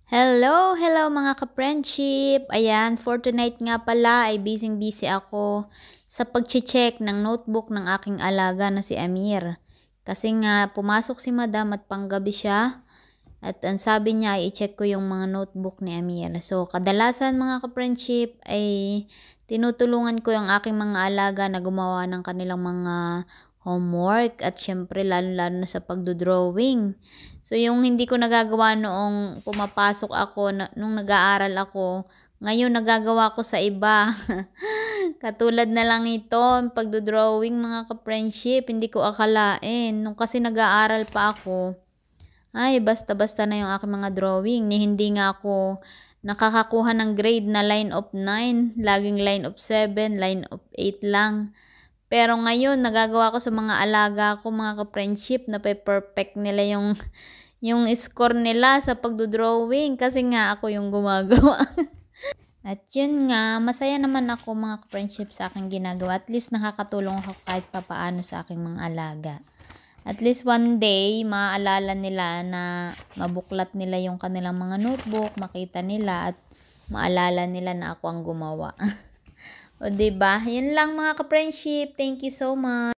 Hello mga ka-friendship. Ayan, for tonight nga pala ay busy ako sa pag-check ng notebook ng aking alaga na si Amir. Kasi nga pumasok si Madam at panggabi siya at ang sabi niya ay i-check ko yung mga notebook ni Amir. So kadalasan mga ka-friendship ay tinutulungan ko yung aking mga alaga na gumawa ng kanilang mga homework at syempre lalo na sa pagdodrawing. So yung hindi ko nagagawa noong pumapasok ako, nung nag-aaral ako, ngayon nagagawa ko sa iba. Katulad na lang ito, pagdodrawing mga ka-friendship, hindi ko akalain. Nung kasi nag-aaral pa ako, ay basta-basta na yung aking mga drawing. Hindi nga ako nakakakuha ng grade na line of 9, laging line of 7, line of 8 lang. Pero ngayon, nagagawa ko sa mga alaga ko, mga ka-friendship, na perfect nila yung score nila sa pagdodrawing kasi nga ako yung gumagawa. At yun nga, masaya naman ako mga ka-friendship sa aking ginagawa. At least nakakatulong ako kahit papaano sa aking mga alaga. At least one day, maaalala nila na mabuklat nila yung kanilang mga notebook, makita nila at maalala nila na ako ang gumawa. O diba? Yun lang mga ka-friendship. Thank you so much.